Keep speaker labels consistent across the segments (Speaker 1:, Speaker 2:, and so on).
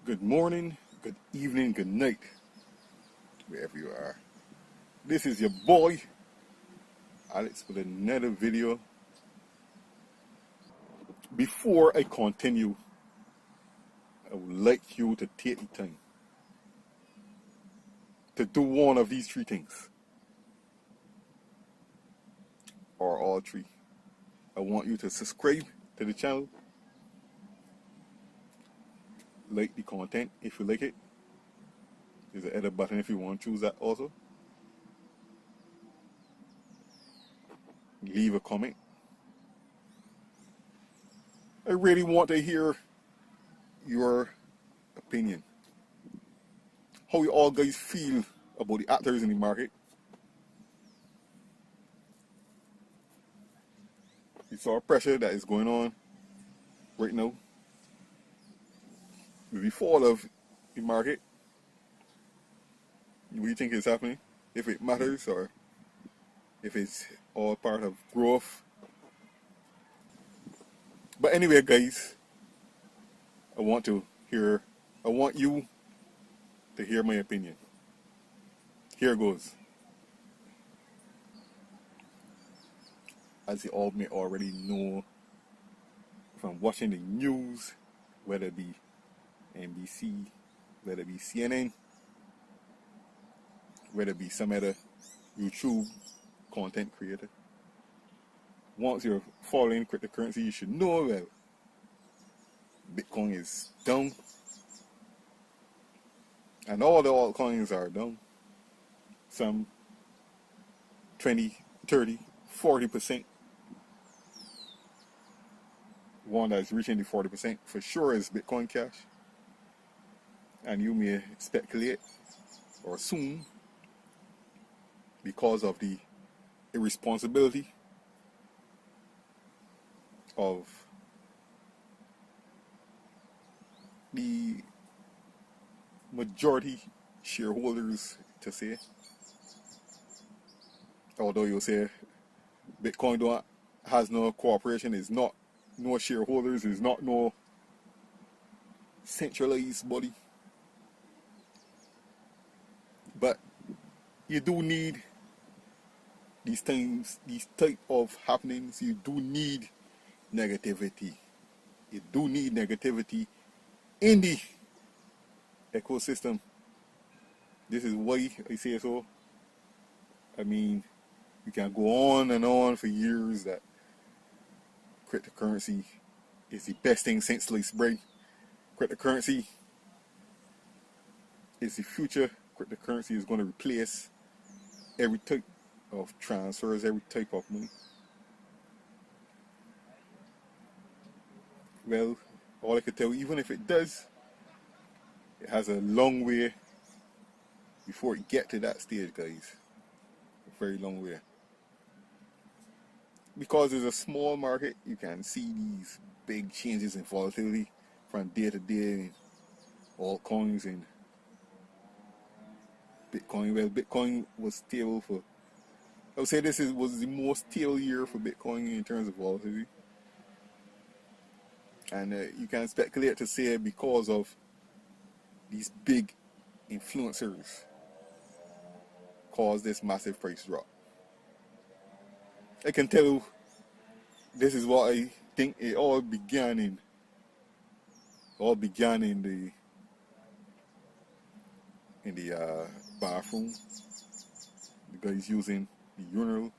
Speaker 1: Good morning, good evening, good night, wherever you are. This is your boy, Alex, with another video. Before I continue, I would like you to take the time to do one of these three things, or all three. I want you to subscribe to the channel, like the content if you like it. There's an edit button if you want to choose that also. Leave a comment. I really want to hear your opinion. How you all guys feel about the actors in the market. You saw pressure that is going on right now with the fall of the market. What do you think is happening? If it matters or if it's all part of growth. But anyway, guys, I want you to hear my opinion. Here goes. As you all may already know from watching the news, whether it be NBC, whether it be CNN, whether it be some other YouTube content creator. Once you're following cryptocurrency, you should know that Bitcoin is down. And all the altcoins are down. Some 20, 30, 40%. One that's reaching the 40% for sure is Bitcoin Cash. And you may speculate or assume because of the irresponsibility of the majority shareholders to say, although you'll say Bitcoin has no cooperation, is not no shareholders, is not no centralized body. But you do need these things, these type of happenings. You do need negativity. You do need negativity in the ecosystem. This is why I say so. I mean, you can go on and on for years that cryptocurrency is the best thing since sliced bread. Cryptocurrency is the future. Cryptocurrency is going to replace every type of transfers, every type of money. Well, all I can tell you, even if it does, it has a long way before it get to that stage, guys. A very long way. Because it's a small market, you can see these big changes in volatility from day to day. All coins and Bitcoin. Well, Bitcoin was stable for, I would say was the most stable year for Bitcoin in terms of volatility. And you can speculate to say because of these big influencers caused this massive price drop. I can tell you this is what I think it all began in the bathroom. The guy's using the urinal.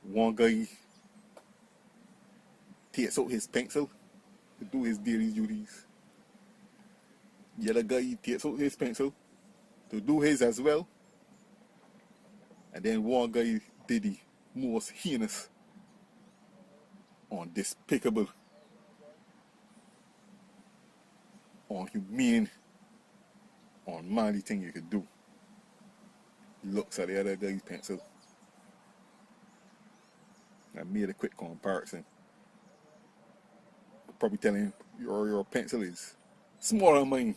Speaker 1: One guy takes out his pencil to do his daily duties. The other guy takes out his pencil to do his as well. And then one guy did the most heinous, despicable, inhumane, unmanly thing you could do. He looks at the other guy's pencil. I made a quick comparison. Probably telling him your pencil is smaller than mine.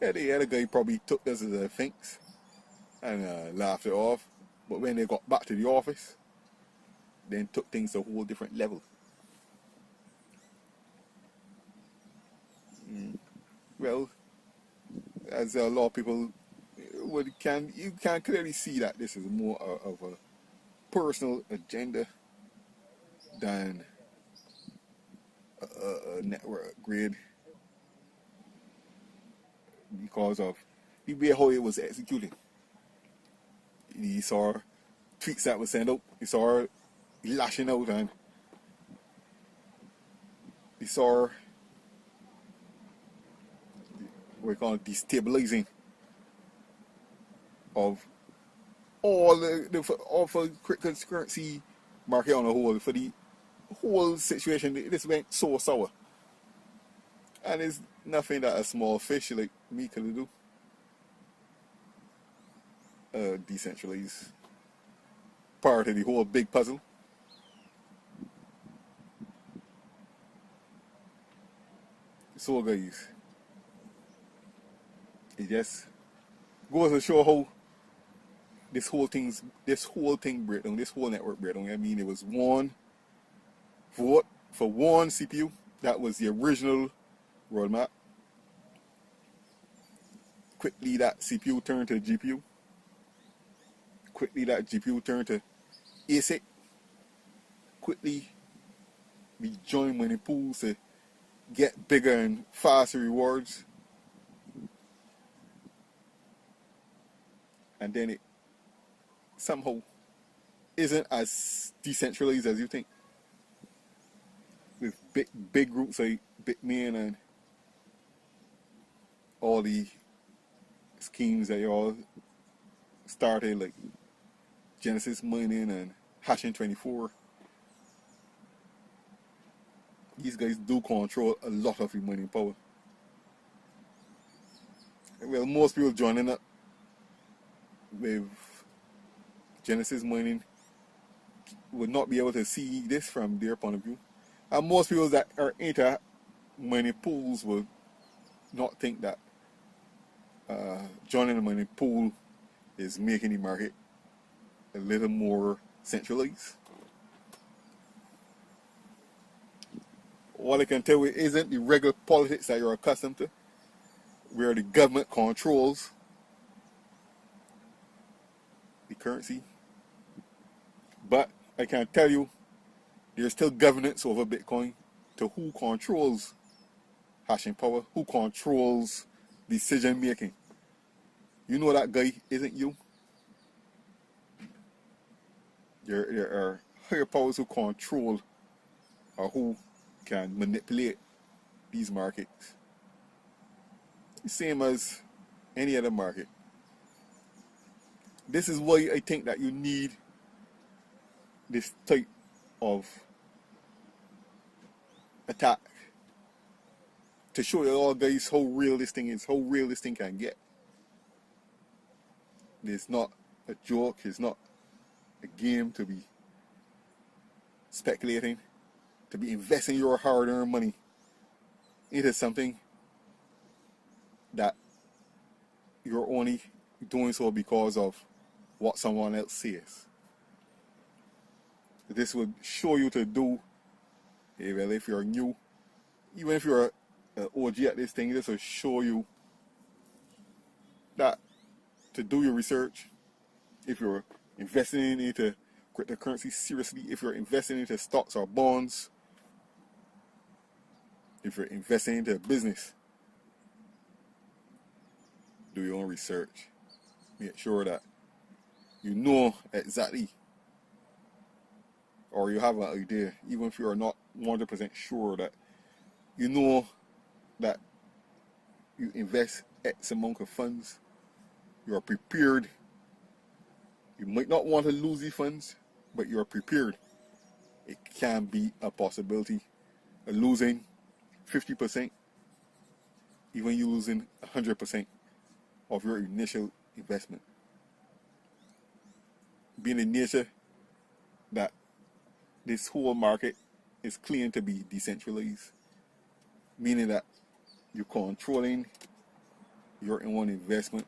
Speaker 1: Yeah, the other guy probably took this as a offense and laughed it off. But when they got back to the office, then took things to a whole different level. well, as a lot of people you can clearly see that this is more of a personal agenda than a network grid because of the way how it was executed. You saw tweets that were sent out, you saw lashing out, and you saw what we call destabilizing of all all for cryptocurrency market on the whole. For the whole situation, this went so sour, and it's nothing that a small fish like me could do. Decentralized part of the whole big puzzle. So guys, it just goes to show how this whole thing breakdown, this whole network breakdown. I mean, it was one vote for one CPU. That was the original roadmap. Quickly that CPU turned to GPU. Quickly that GPU turned to ASIC. Quickly we joined money pools to get bigger and faster rewards. And then it somehow isn't as decentralized as you think. With big groups like Bitmain and all the schemes that you all started, like Genesis Mining and Hashing 24. These guys do control a lot of your mining power. Well, most people joining up with Genesis Mining would not be able to see this from their point of view. And most people that are into mining pools will not think that joining a mining pool is making the market a little more centralized. All I can tell you isn't the regular politics that you're accustomed to, where the government controls the currency. But I can tell you, there's still governance over Bitcoin to who controls hashing power, who controls decision making. You know that guy isn't you. There are higher powers who control or who can manipulate these markets. The same as any other market. This is why I think that you need this type of attack to show you all guys how real this thing is, how real this thing can get. It's not a joke, it's not a game to be speculating, to be investing your hard-earned money into something that you're only doing so because of what someone else says. This would show you to do, well, if you're new, even if you're an OG at this thing, this will show you that to do your research. If you're investing into cryptocurrency seriously, if you're investing into stocks or bonds, if you're investing into a business, do your own research. Make sure that you know exactly, or you have an idea, even if you're not 100% sure, that you know that you invest X amount of funds, you are prepared. You might not want to lose the funds, but you are prepared. It can be a possibility of losing 50%, even you losing 100% of your initial investment. Being the nature that this whole market is claimed to be decentralized, meaning that you're controlling your own investment,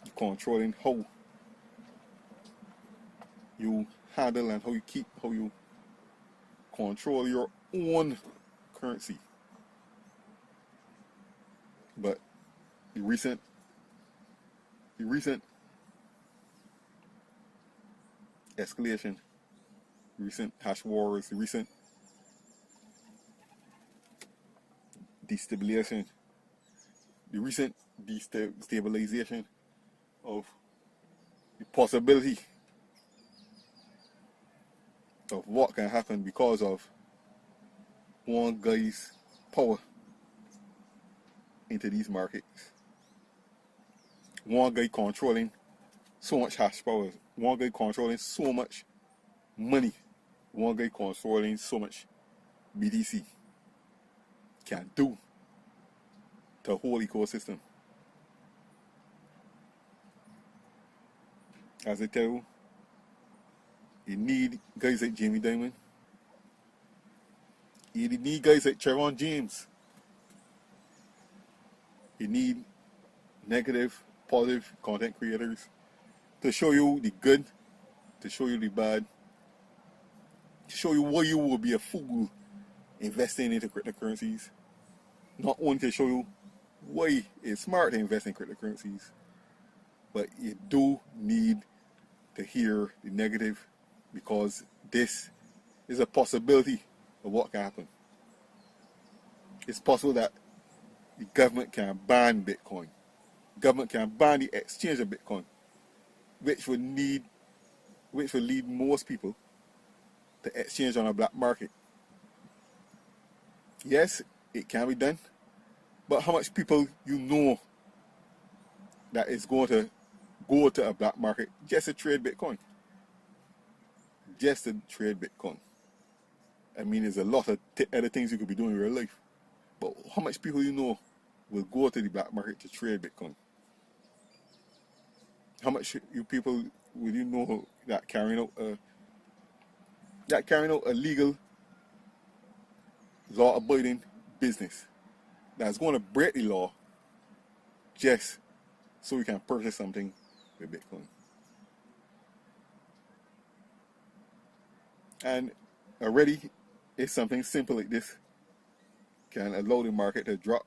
Speaker 1: you're controlling how you handle and how you control your own currency. But the recent escalation, recent hash wars, the recent destabilization, the recent destabilization of the possibility of what can happen because of one guy's power into these markets. One guy controlling so much hash power. One guy controlling so much money. One guy controlling so much BTC can do to the whole ecosystem. As I tell you, you need guys like Jamie Dimon. You need guys like Trevon James. You need negative, positive content creators to show you the good, to show you the bad, to show you why you will be a fool investing into cryptocurrencies. Not only to show you why it's smart to invest in cryptocurrencies, but you do need to hear the negative, because this is a possibility of what can happen. It's possible that the government can ban Bitcoin. The government can ban the exchange of Bitcoin, which would lead most people to exchange on a black market. Yes, it can be done, but how much people you know that is going to go to a black market just to trade Bitcoin? Just to trade Bitcoin. I mean, there's a lot of other things you could be doing in real life, but how much people you know will go to the black market to trade Bitcoin? How much you people will you know that carrying out a legal, law-abiding business that's going to break the law just so we can purchase something with Bitcoin? And already, it's something simple like this can allow the market to drop.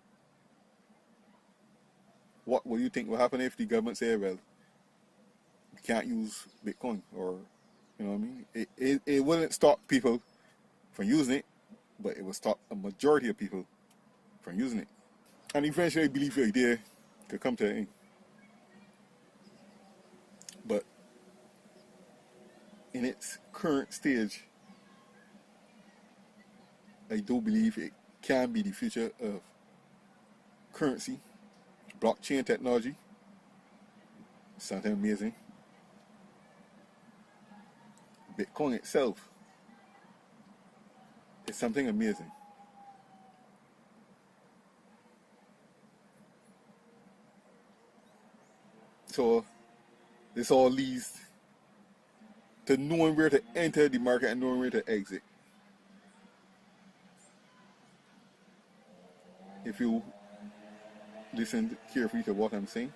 Speaker 1: What will you think will happen if the government say, well, you can't use Bitcoin? Or, you know what I mean? It wouldn't stop people from using it, but it will stop a majority of people from using it. And eventually, I believe the idea could come to an end. But in its current stage, I do believe it can be the future of currency, blockchain technology. Something amazing. Bitcoin itself is something amazing. So this all leads to knowing where to enter the market and knowing where to exit. If you listen carefully to what I'm saying,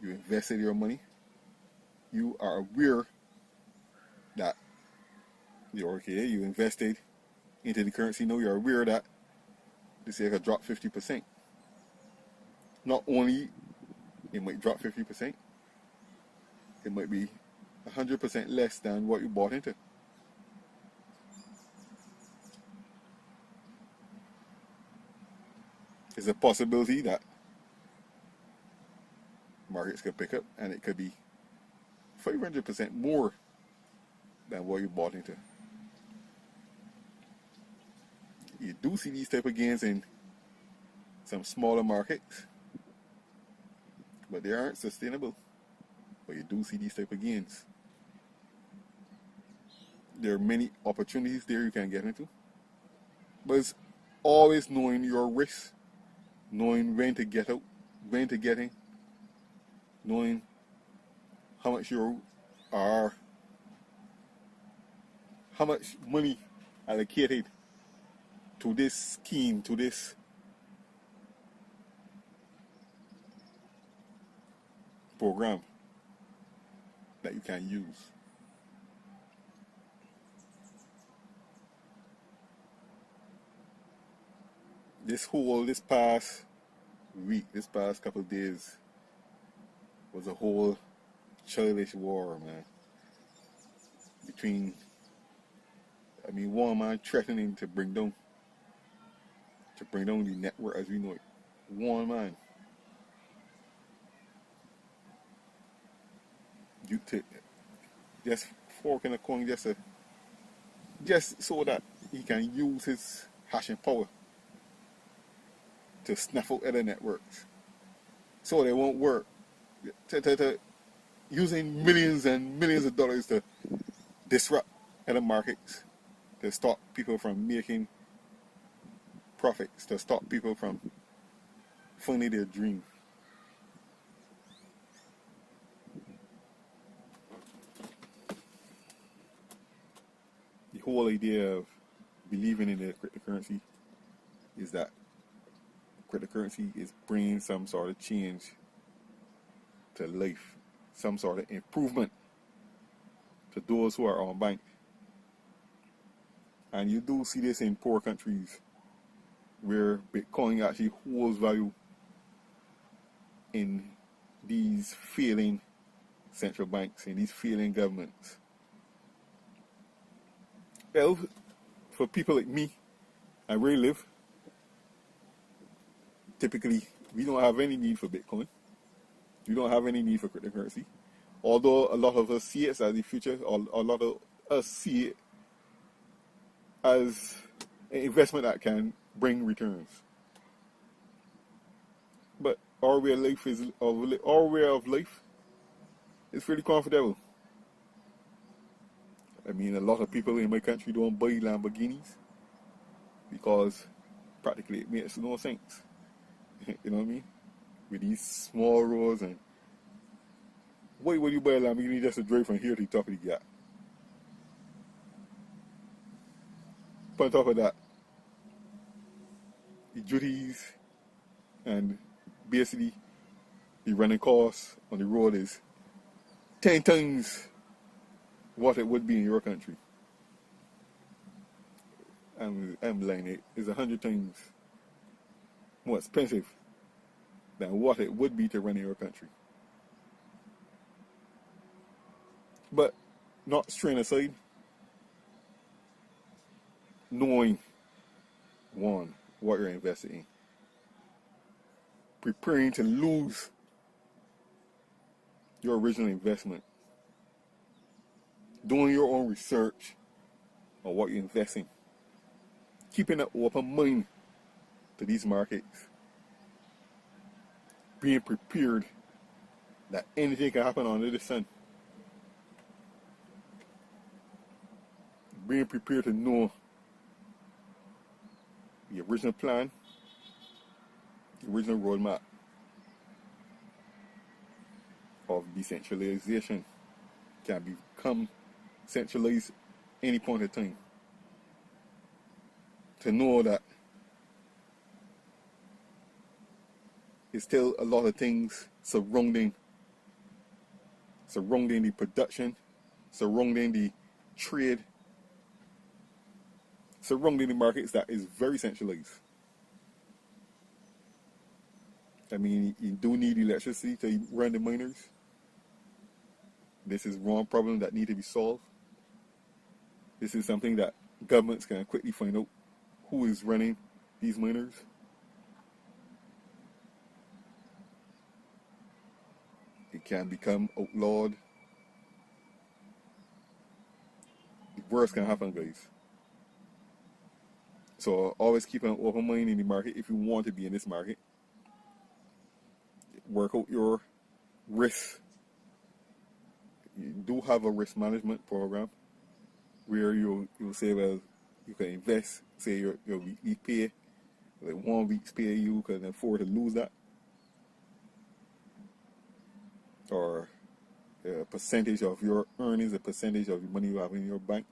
Speaker 1: you invested your money, you are aware that you're okay, you invested into the currency, now you're aware that this year could drop 50%. Not only it might drop 50%, it might be 100% less than what you bought into. There's a possibility that markets could pick up and it could be 500% more than what you bought into. You do see these type of gains in some smaller markets, but they aren't sustainable. But you do see these type of gains. There are many opportunities there you can get into, but it's always knowing your risks, knowing when to get out, when to get in, knowing how much you are, how much money allocated to this scheme, to this program that you can use. This past week, this past couple of days, was a whole childish war, man. Between, one man threatening to bring down the network as we know it. One man. You take just forking a coin just so that he can use his hashing power to snuff out other networks. So they won't work. Using millions and millions of dollars to disrupt other markets, to stop people from making profits, to stop people from funding their dream. The whole idea of believing in the cryptocurrency is that cryptocurrency is bringing some sort of change to life, some sort of improvement to those who are unbanked. And you do see this in poor countries where Bitcoin actually holds value in these failing central banks, in these failing governments. Well, for people like me and where I live, typically we don't have any need for Bitcoin. We don't have any need for cryptocurrency. Although a lot of us see it as the future, or a lot of us see it as an investment that can bring returns. But our way of life is really comfortable. A lot of people in my country don't buy Lamborghinis because practically it makes no sense. You know what I mean? With these small roads, and why would you buy a Lamborghini just to drive from here to the top of the gap? But on top of that, the duties and basically the running costs on the road is 10 times what it would be in your country. I'm lying, it's 100 times more expensive than what it would be to run in your country. But not straying aside, knowing, one, what you're investing in, preparing to lose your original investment, doing your own research on what you're investing, keeping an open mind to these markets, being prepared that anything can happen under the sun, being prepared to know the original plan, the original roadmap of decentralization can become centralized any point in time. To know that there's still a lot of things surrounding the production, surrounding the trade, surrounding the markets that is very centralized. You do need electricity to run the miners. This is one problem that needs to be solved. This is something that governments can quickly find out who is running these miners. It can become outlawed. The worst can happen, guys. So always keep an open mind in the market if you want to be in this market. Work out your risk. You do have a risk management program where you'll say, well, you can invest, say your weekly pay, like 1 week's pay, you can afford to lose that. Or a percentage of your earnings, a percentage of the money you have in your bank.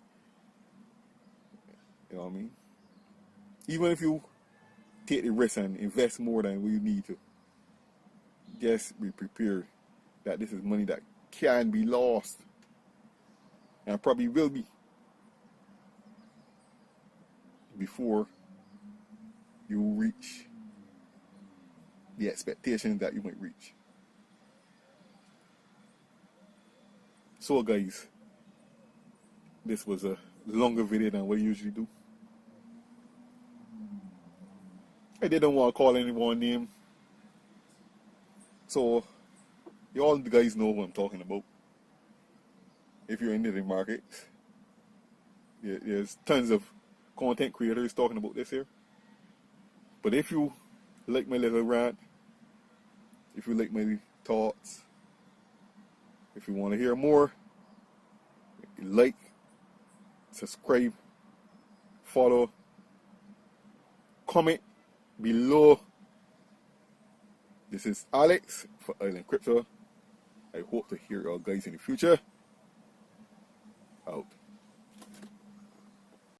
Speaker 1: You know what I mean? Even if you take the risk and invest more than you need to, just be prepared that this is money that can be lost and probably will be before you reach the expectations that you might reach. So guys, this was a longer video than what I usually do. I didn't want to call anyone name, so you all guys know what I'm talking about. If you're in the market, there's tons of content creators talking about this here. But if you like my little rant, if you like my thoughts, if you want to hear more, like, subscribe, follow, comment below. This is Alex for Island Crypto. I hope to hear y'all guys in the future. Out.